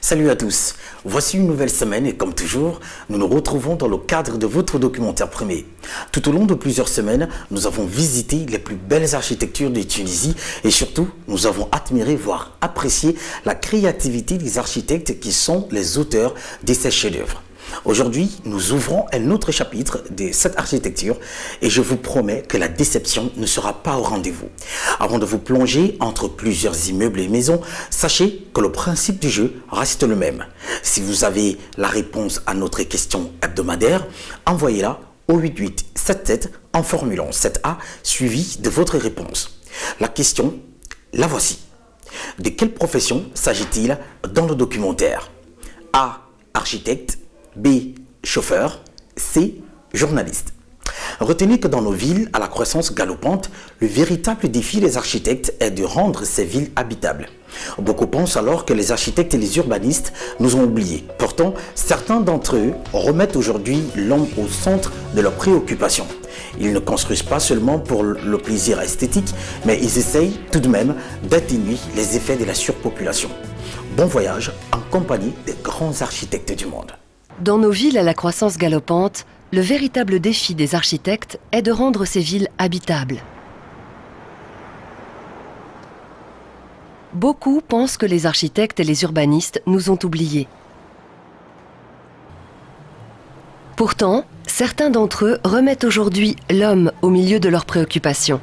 Salut à tous, voici une nouvelle semaine et comme toujours, nous nous retrouvons dans le cadre de votre documentaire premier. Tout au long de plusieurs semaines, nous avons visité les plus belles architectures de Tunisie et surtout, nous avons admiré, voire apprécié la créativité des architectes qui sont les auteurs de ces chefs-d'œuvre. Aujourd'hui, nous ouvrons un autre chapitre de cette architecture et je vous promets que la déception ne sera pas au rendez-vous. Avant de vous plonger entre plusieurs immeubles et maisons, sachez que le principe du jeu reste le même. Si vous avez la réponse à notre question hebdomadaire, envoyez-la au 8877 en formulant 7A suivi de votre réponse. La question, la voici. De quelle profession s'agit-il dans le documentaire? A. Architecte. B. Chauffeur. C. Journaliste. Retenez que dans nos villes à la croissance galopante, le véritable défi des architectes est de rendre ces villes habitables. Beaucoup pensent alors que les architectes et les urbanistes nous ont oubliés. Pourtant, certains d'entre eux remettent aujourd'hui l'homme au centre de leurs préoccupations. Ils ne construisent pas seulement pour le plaisir esthétique, mais ils essayent tout de même d'atténuer les effets de la surpopulation. Bon voyage en compagnie des grands architectes du monde. Dans nos villes à la croissance galopante, le véritable défi des architectes est de rendre ces villes habitables. Beaucoup pensent que les architectes et les urbanistes nous ont oubliés. Pourtant, certains d'entre eux remettent aujourd'hui l'homme au milieu de leurs préoccupations.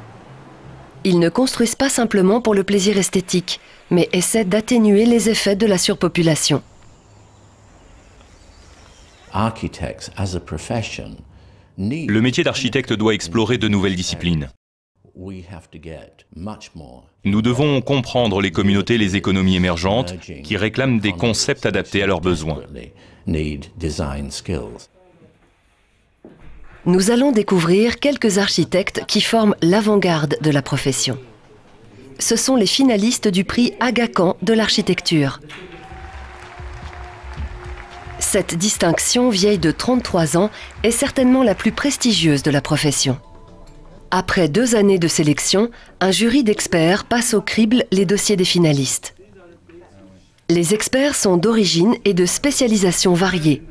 Ils ne construisent pas simplement pour le plaisir esthétique, mais essaient d'atténuer les effets de la surpopulation. Le métier d'architecte doit explorer de nouvelles disciplines. Nous devons comprendre les communautés et les économies émergentes qui réclament des concepts adaptés à leurs besoins. Nous allons découvrir quelques architectes qui forment l'avant-garde de la profession. Ce sont les finalistes du prix Aga Khan de l'architecture. Cette distinction, vieille de 33 ans, est certainement la plus prestigieuse de la profession. Après 2 années de sélection, un jury d'experts passe au crible les dossiers des finalistes. Les experts sont d'origine et de spécialisation variées.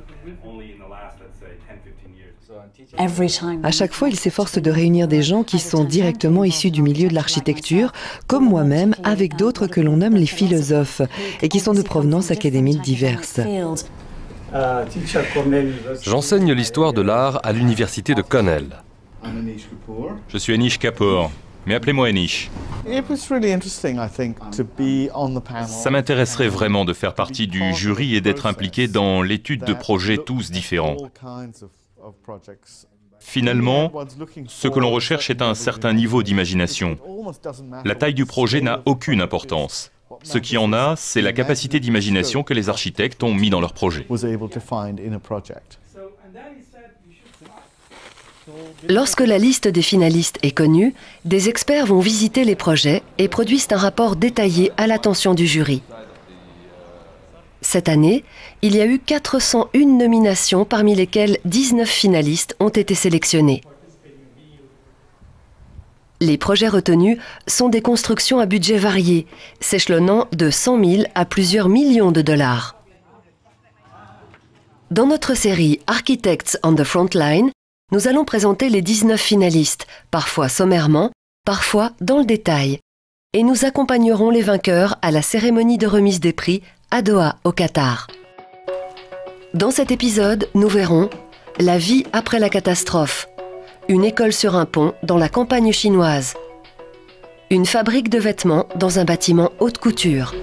À chaque fois, il s'efforce de réunir des gens qui sont directement issus du milieu de l'architecture, comme moi-même, avec d'autres que l'on nomme les philosophes, et qui sont de provenances académiques diverses. J'enseigne l'histoire de l'art à l'université de Cornell. Je suis Anish Kapoor, mais appelez-moi Anish. Ça m'intéresserait vraiment de faire partie du jury et d'être impliqué dans l'étude de projets tous différents. Finalement, ce que l'on recherche est un certain niveau d'imagination. La taille du projet n'a aucune importance. Ce qui en a, c'est la capacité d'imagination que les architectes ont mis dans leur projet. Lorsque la liste des finalistes est connue, des experts vont visiter les projets et produisent un rapport détaillé à l'attention du jury. Cette année, il y a eu 401 nominations, parmi lesquelles 19 finalistes ont été sélectionnés. Les projets retenus sont des constructions à budget varié, s'échelonnant de 100 000 à plusieurs millions de dollars. Dans notre série Architects on the Frontline, nous allons présenter les 19 finalistes, parfois sommairement, parfois dans le détail. Et nous accompagnerons les vainqueurs à la cérémonie de remise des prix à Doha, au Qatar. Dans cet épisode, nous verrons la vie après la catastrophe, une école sur un pont dans la campagne chinoise, une fabrique de vêtements dans un bâtiment haute couture.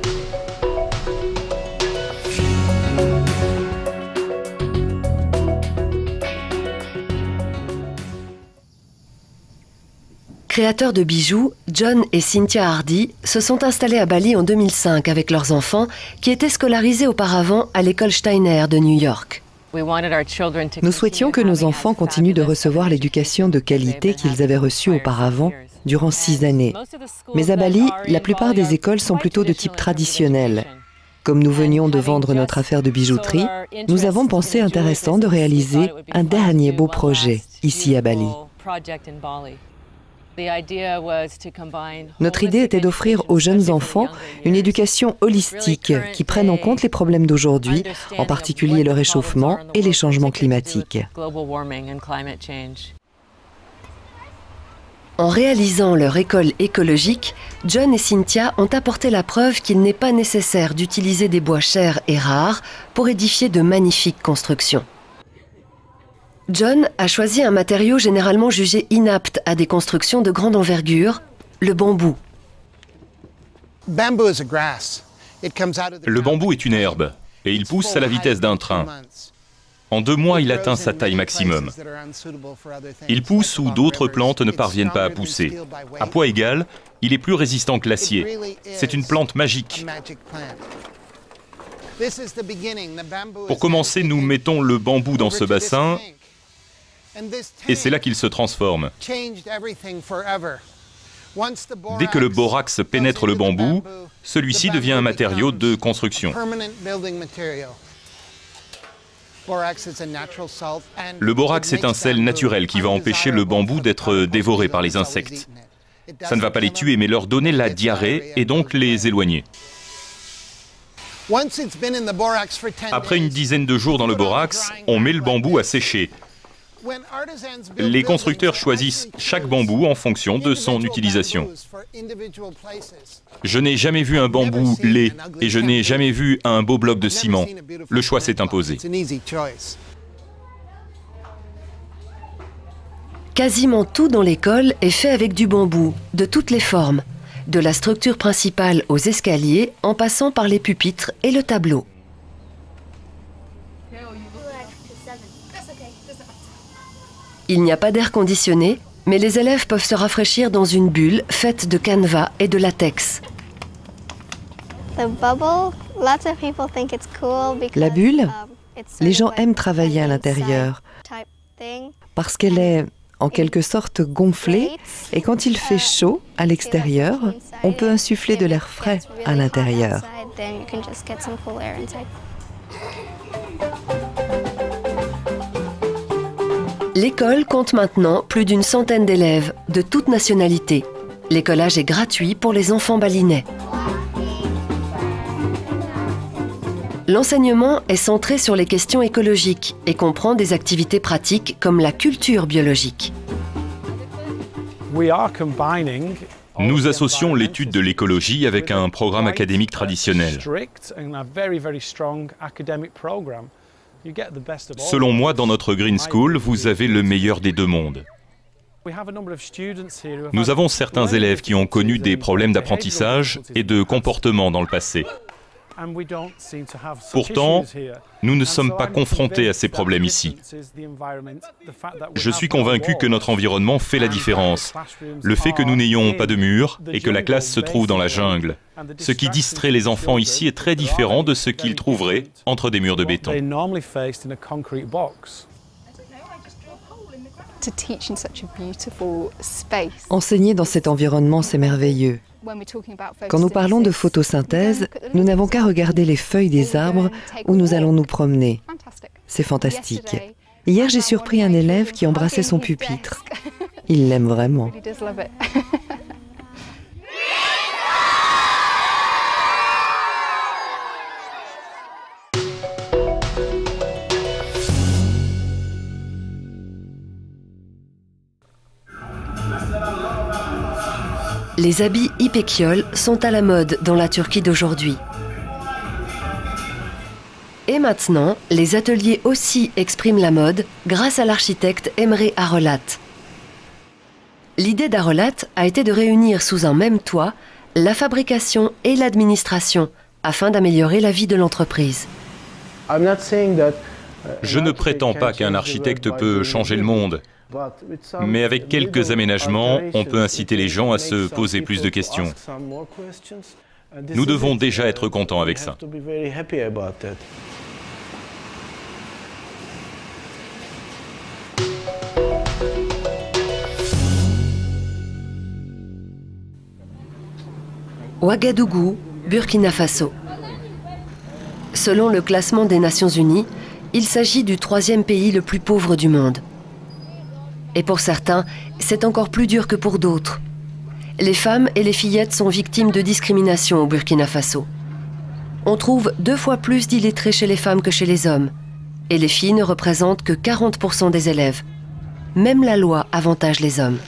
Créateurs de bijoux, John et Cynthia Hardy se sont installés à Bali en 2005 avec leurs enfants qui étaient scolarisés auparavant à l'école Steiner de New York. Nous souhaitions que nos enfants continuent de recevoir l'éducation de qualité qu'ils avaient reçue auparavant durant 6 années. Mais à Bali, la plupart des écoles sont plutôt de type traditionnel. Comme nous venions de vendre notre affaire de bijouterie, nous avons pensé intéressant de réaliser un dernier beau projet ici à Bali. Notre idée était d'offrir aux jeunes enfants une éducation holistique qui prenne en compte les problèmes d'aujourd'hui, en particulier le réchauffement et les changements climatiques. En réalisant leur école écologique, John et Cynthia ont apporté la preuve qu'il n'est pas nécessaire d'utiliser des bois chers et rares pour édifier de magnifiques constructions. John a choisi un matériau généralement jugé inapte à des constructions de grande envergure, le bambou. Le bambou est une herbe et il pousse à la vitesse d'un train. En 2 mois, il atteint sa taille maximum. Il pousse où d'autres plantes ne parviennent pas à pousser. À poids égal, il est plus résistant que l'acier. C'est une plante magique. Pour commencer, nous mettons le bambou dans ce bassin et c'est là qu'il se transforme. Dès que le borax pénètre le bambou, celui-ci devient un matériau de construction. Le borax est un sel naturel qui va empêcher le bambou d'être dévoré par les insectes. Ça ne va pas les tuer, mais leur donner la diarrhée et donc les éloigner. Après une dizaine de jours dans le borax, on met le bambou à sécher. Les constructeurs choisissent chaque bambou en fonction de son utilisation. Je n'ai jamais vu un bambou laid et je n'ai jamais vu un beau bloc de ciment. Le choix s'est imposé. Quasiment tout dans l'école est fait avec du bambou, de toutes les formes, de la structure principale aux escaliers en passant par les pupitres et le tableau. Il n'y a pas d'air conditionné, mais les élèves peuvent se rafraîchir dans une bulle faite de canevas et de latex. La bulle, les gens aiment travailler à l'intérieur parce qu'elle est en quelque sorte gonflée et quand il fait chaud à l'extérieur, on peut insuffler de l'air frais à l'intérieur. L'école compte maintenant plus d'une centaine d'élèves, de toutes nationalités. L'écolage est gratuit pour les enfants balinais. L'enseignement est centré sur les questions écologiques et comprend des activités pratiques comme la culture biologique. Nous associons l'étude de l'écologie avec un programme académique traditionnel. Selon moi, dans notre Green School, vous avez le meilleur des 2 mondes. Nous avons certains élèves qui ont connu des problèmes d'apprentissage et de comportement dans le passé. Pourtant, nous ne sommes pas confrontés à ces problèmes ici. Je suis convaincu que notre environnement fait la différence. Le fait que nous n'ayons pas de murs et que la classe se trouve dans la jungle. Ce qui distrait les enfants ici est très différent de ce qu'ils trouveraient entre des murs de béton. Enseigner dans cet environnement, c'est merveilleux. Quand nous parlons de photosynthèse, nous n'avons qu'à regarder les feuilles des arbres où nous allons nous promener. C'est fantastique. Hier, j'ai surpris un élève qui embrassait son pupitre. Il l'aime vraiment. Les habits ipekhiol sont à la mode dans la Turquie d'aujourd'hui. Et maintenant, les ateliers aussi expriment la mode grâce à l'architecte Emre Arolat. L'idée d'Arolat a été de réunir sous un même toit la fabrication et l'administration afin d'améliorer la vie de l'entreprise. Je ne prétends pas qu'un architecte peut changer le monde. Mais avec quelques aménagements, on peut inciter les gens à se poser plus de questions. Nous devons déjà être contents avec ça. Ouagadougou, Burkina Faso. Selon le classement des Nations Unies, il s'agit du 3e pays le plus pauvre du monde. Et pour certains, c'est encore plus dur que pour d'autres. Les femmes et les fillettes sont victimes de discrimination au Burkina Faso. On trouve 2 fois plus d'illettrés chez les femmes que chez les hommes. Et les filles ne représentent que 40% des élèves. Même la loi avantage les hommes.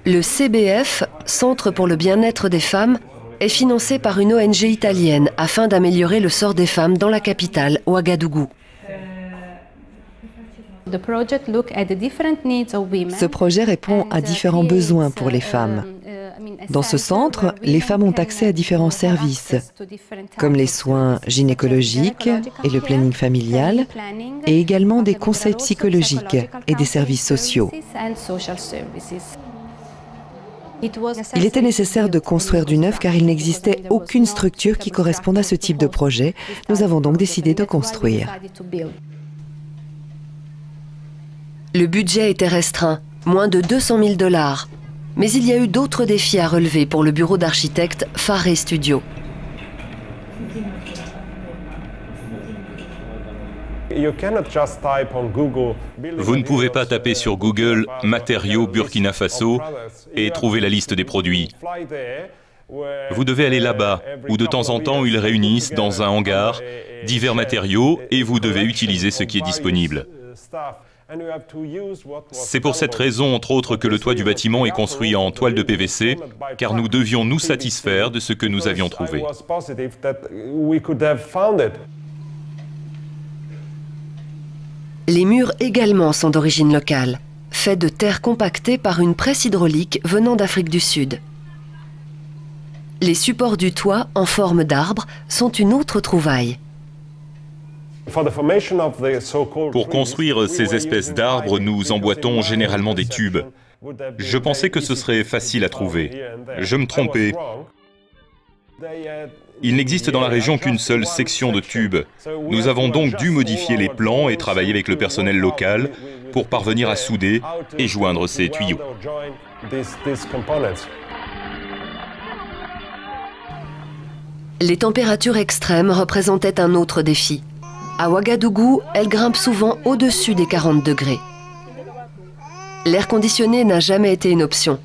Le CBF, Centre pour le bien-être des femmes, est financé par une ONG italienne afin d'améliorer le sort des femmes dans la capitale, Ouagadougou. Ce projet répond à différents besoins pour les femmes. Dans ce centre, les femmes ont accès à différents services, comme les soins gynécologiques et le planning familial, et également des conseils psychologiques et des services sociaux. Il était nécessaire de construire du neuf car il n'existait aucune structure qui corresponde à ce type de projet. Nous avons donc décidé de construire. Le budget était restreint, moins de 200 000 $. Mais il y a eu d'autres défis à relever pour le bureau d'architecte Faré Studio. Vous ne pouvez pas taper sur Google « matériaux Burkina Faso » et trouver la liste des produits. Vous devez aller là-bas, où de temps en temps ils réunissent dans un hangar divers matériaux et vous devez utiliser ce qui est disponible. C'est pour cette raison, entre autres, que le toit du bâtiment est construit en toile de PVC, car nous devions nous satisfaire de ce que nous avions trouvé. Les murs également sont d'origine locale, faits de terre compactée par une presse hydraulique venant d'Afrique du Sud. Les supports du toit, en forme d'arbre, sont une autre trouvaille. Pour construire ces espèces d'arbres, nous emboîtons généralement des tubes. Je pensais que ce serait facile à trouver. Je me trompais. Il n'existe dans la région qu'une seule section de tubes. Nous avons donc dû modifier les plans et travailler avec le personnel local pour parvenir à souder et joindre ces tuyaux. Les températures extrêmes représentaient un autre défi. À Ouagadougou, elles grimpent souvent au-dessus des 40 degrés. L'air conditionné n'a jamais été une option.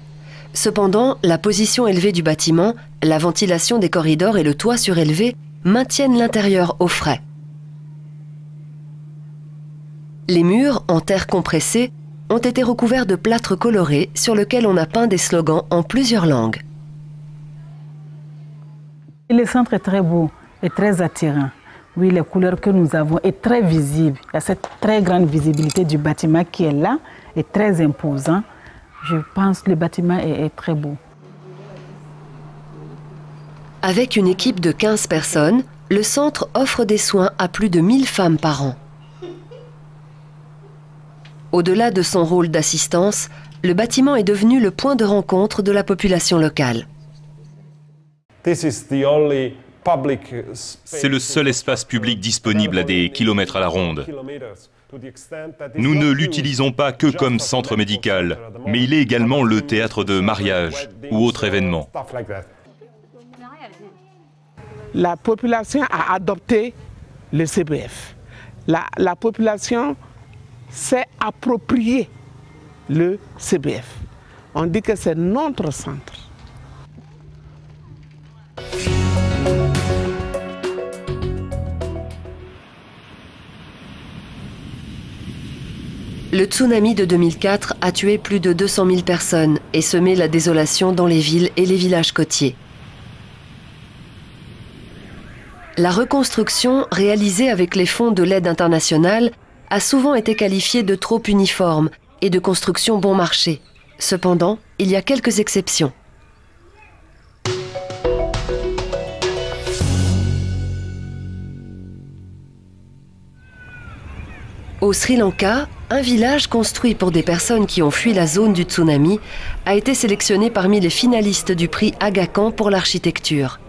Cependant, la position élevée du bâtiment, la ventilation des corridors et le toit surélevé maintiennent l'intérieur au frais. Les murs, en terre compressée, ont été recouverts de plâtre coloré sur lequel on a peint des slogans en plusieurs langues. Le centre est très beau et très attirant. Oui, les couleurs que nous avons est très visible. Il y a cette très grande visibilité du bâtiment qui est là et très imposant. Je pense que le bâtiment est très beau. Avec une équipe de 15 personnes, le centre offre des soins à plus de 1000 femmes par an. Au-delà de son rôle d'assistance, le bâtiment est devenu le point de rencontre de la population locale. C'est le seul espace public disponible à des kilomètres à la ronde. Nous ne l'utilisons pas que comme centre médical, mais il est également le théâtre de mariage ou autres événements. La population a adopté le CBF. La population s'est approprié le CBF. On dit que c'est notre centre. Le tsunami de 2004 a tué plus de 200 000 personnes et semé la désolation dans les villes et les villages côtiers. La reconstruction, réalisée avec les fonds de l'aide internationale, a souvent été qualifiée de trop uniforme et de construction bon marché. Cependant, il y a quelques exceptions. Au Sri Lanka, un village construit pour des personnes qui ont fui la zone du tsunami a été sélectionné parmi les finalistes du prix Aga Khan pour l'architecture.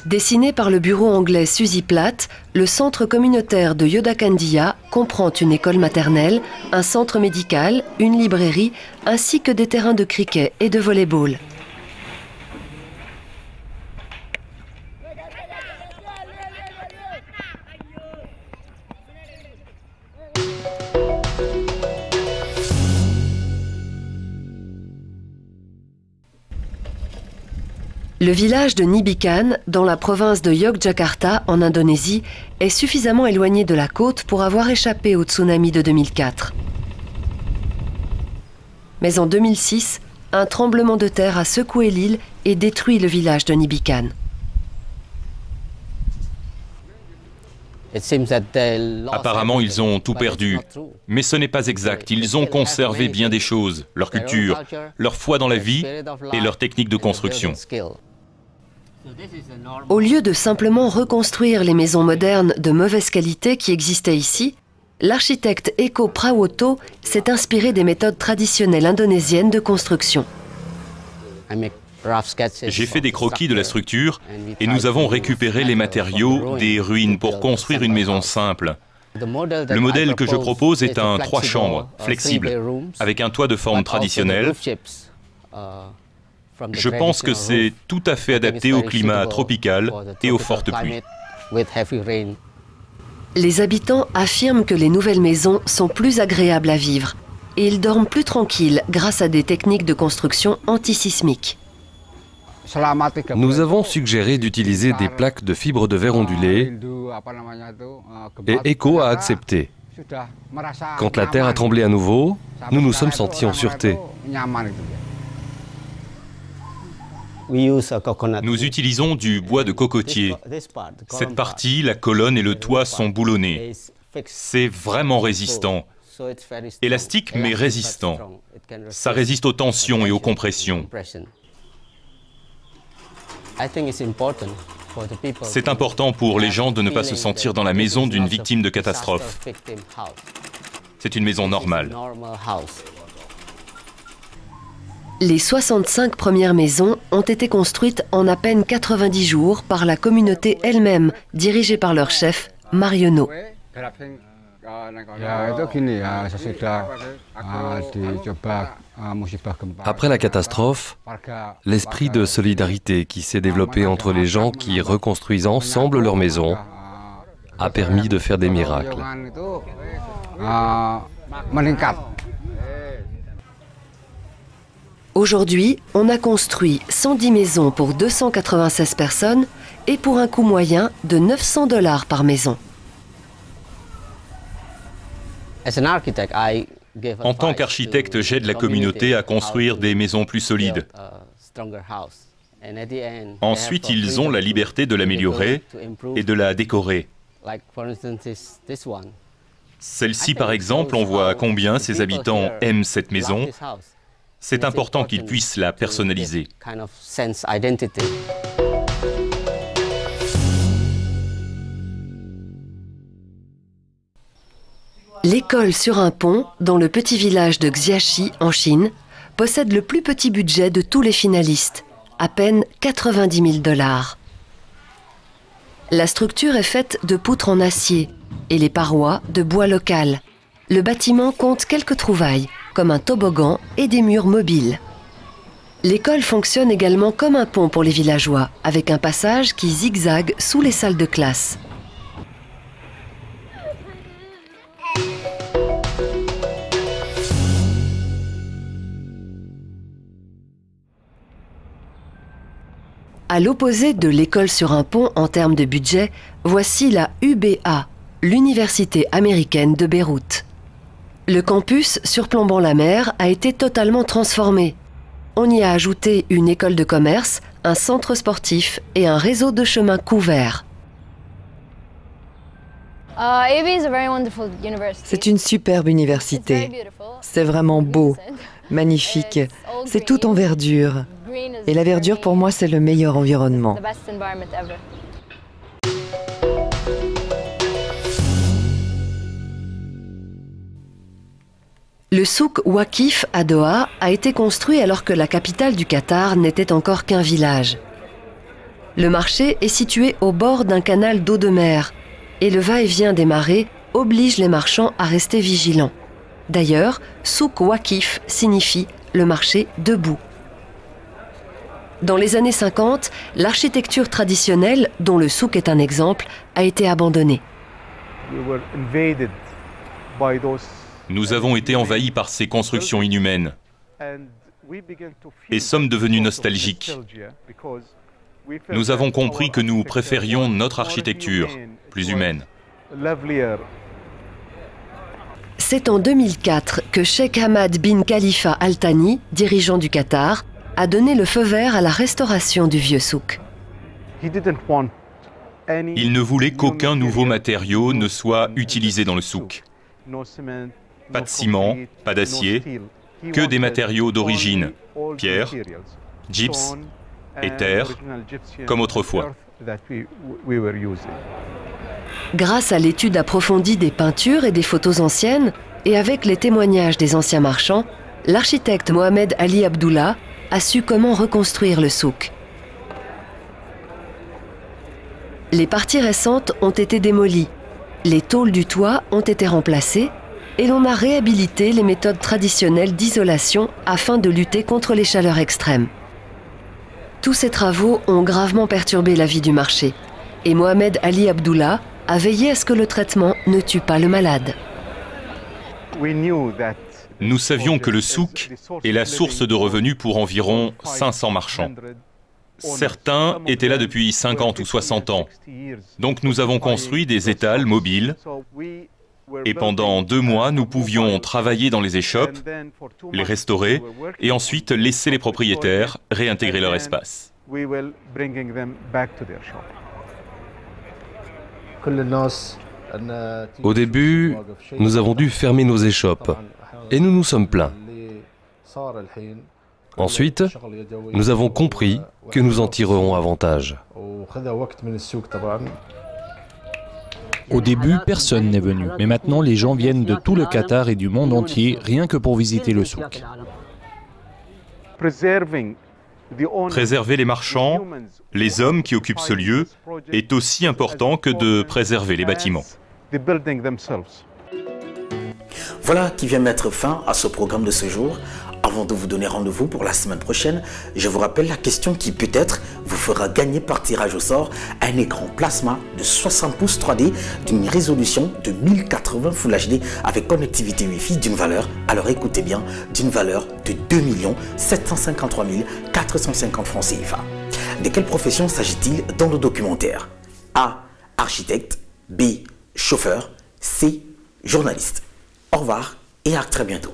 Dessiné par le bureau anglais Suzy Platt, le centre communautaire de Yodakandia comprend une école maternelle, un centre médical, une librairie, ainsi que des terrains de cricket et de volley-ball. Le village de Nibikan, dans la province de Yogyakarta, en Indonésie, est suffisamment éloigné de la côte pour avoir échappé au tsunami de 2004. Mais en 2006, un tremblement de terre a secoué l'île et détruit le village de Nibikan. Apparemment, ils ont tout perdu. Mais ce n'est pas exact. Ils ont conservé bien des choses, leur culture, leur foi dans la vie et leur technique de construction. Au lieu de simplement reconstruire les maisons modernes de mauvaise qualité qui existaient ici, l'architecte Eko Prawoto s'est inspiré des méthodes traditionnelles indonésiennes de construction. J'ai fait des croquis de la structure et nous avons récupéré les matériaux des ruines pour construire une maison simple. Le modèle que je propose est un 3 chambres, flexible, avec un toit de forme traditionnelle. Je pense que c'est tout à fait adapté au climat tropical et aux fortes pluies. Les habitants affirment que les nouvelles maisons sont plus agréables à vivre et ils dorment plus tranquilles grâce à des techniques de construction antisismiques. Nous avons suggéré d'utiliser des plaques de fibres de verre ondulées et Eko a accepté. Quand la terre a tremblé à nouveau, nous nous sommes sentis en sûreté. Nous utilisons du bois de cocotier. Cette partie, la colonne et le toit sont boulonnés. C'est vraiment résistant. Élastique mais résistant. Ça résiste aux tensions et aux compressions. C'est important pour les gens de ne pas se sentir dans la maison d'une victime de catastrophe. C'est une maison normale. Les 65 premières maisons ont été construites en à peine 90 jours par la communauté elle-même, dirigée par leur chef, Mariono. Après la catastrophe, l'esprit de solidarité qui s'est développé entre les gens qui reconstruisent ensemble leur maison a permis de faire des miracles. Aujourd'hui, on a construit 110 maisons pour 296 personnes et pour un coût moyen de $900 par maison. En tant qu'architecte, j'aide la communauté à construire des maisons plus solides. Ensuite, ils ont la liberté de l'améliorer et de la décorer. Celle-ci, par exemple, on voit combien ses habitants aiment cette maison. C'est important qu'ils puissent la personnaliser. L'école sur un pont, dans le petit village de Xiaxi, en Chine, possède le plus petit budget de tous les finalistes, à peine $90 000. La structure est faite de poutres en acier et les parois de bois local. Le bâtiment compte quelques trouvailles, comme un toboggan et des murs mobiles. L'école fonctionne également comme un pont pour les villageois, avec un passage qui zigzague sous les salles de classe. À l'opposé de l'école sur un pont en termes de budget, voici la UBA, l'Université américaine de Beyrouth. Le campus surplombant la mer a été totalement transformé. On y a ajouté une école de commerce, un centre sportif et un réseau de chemins couverts. C'est une superbe université. C'est vraiment beau, magnifique. C'est tout en verdure. Et la verdure, pour moi, c'est le meilleur environnement. Le souk Waqif à Doha a été construit alors que la capitale du Qatar n'était encore qu'un village. Le marché est situé au bord d'un canal d'eau de mer et le va-et-vient des marées oblige les marchands à rester vigilants. D'ailleurs, souk Waqif signifie le marché debout. Dans les années 50, l'architecture traditionnelle, dont le souk est un exemple, a été abandonnée. Nous avons été envahis par ces constructions inhumaines et sommes devenus nostalgiques. Nous avons compris que nous préférions notre architecture, plus humaine. C'est en 2004 que Sheikh Hamad bin Khalifa Al Thani, dirigeant du Qatar, a donné le feu vert à la restauration du vieux souk. Il ne voulait qu'aucun nouveau matériau ne soit utilisé dans le souk. Pas de ciment, pas d'acier, que des matériaux d'origine, pierre, gypse et terre, comme autrefois. Grâce à l'étude approfondie des peintures et des photos anciennes, et avec les témoignages des anciens marchands, l'architecte Mohamed Ali Abdullah a su comment reconstruire le souk. Les parties récentes ont été démolies, les tôles du toit ont été remplacées et l'on a réhabilité les méthodes traditionnelles d'isolation afin de lutter contre les chaleurs extrêmes. Tous ces travaux ont gravement perturbé la vie du marché et Mohamed Ali Abdullah a veillé à ce que le traitement ne tue pas le malade. Nous savions que le souk est la source de revenus pour environ 500 marchands. Certains étaient là depuis 50 ou 60 ans. Donc nous avons construit des étals mobiles et pendant 2 mois, nous pouvions travailler dans les échoppes, les restaurer et ensuite laisser les propriétaires réintégrer leur espace. Au début, nous avons dû fermer nos échoppes et nous nous sommes plaints. Ensuite, nous avons compris que nous en tirerons avantage. Au début, personne n'est venu, mais maintenant les gens viennent de tout le Qatar et du monde entier, rien que pour visiter le souk. Préserver les marchands, les hommes qui occupent ce lieu, est aussi important que de préserver les bâtiments. Voilà qui vient mettre fin à ce programme de ce jour. Avant de vous donner rendez-vous pour la semaine prochaine, je vous rappelle la question qui peut-être vous fera gagner par tirage au sort un écran plasma de 60 pouces 3D d'une résolution de 1080 Full HD avec connectivité Wi-Fi d'une valeur, alors écoutez bien, d'une valeur de 2 753 450 francs CFA. De quelle profession s'agit-il dans le documentaire? A. Architecte. B. Chauffeur. C. Journaliste. Au revoir et à très bientôt.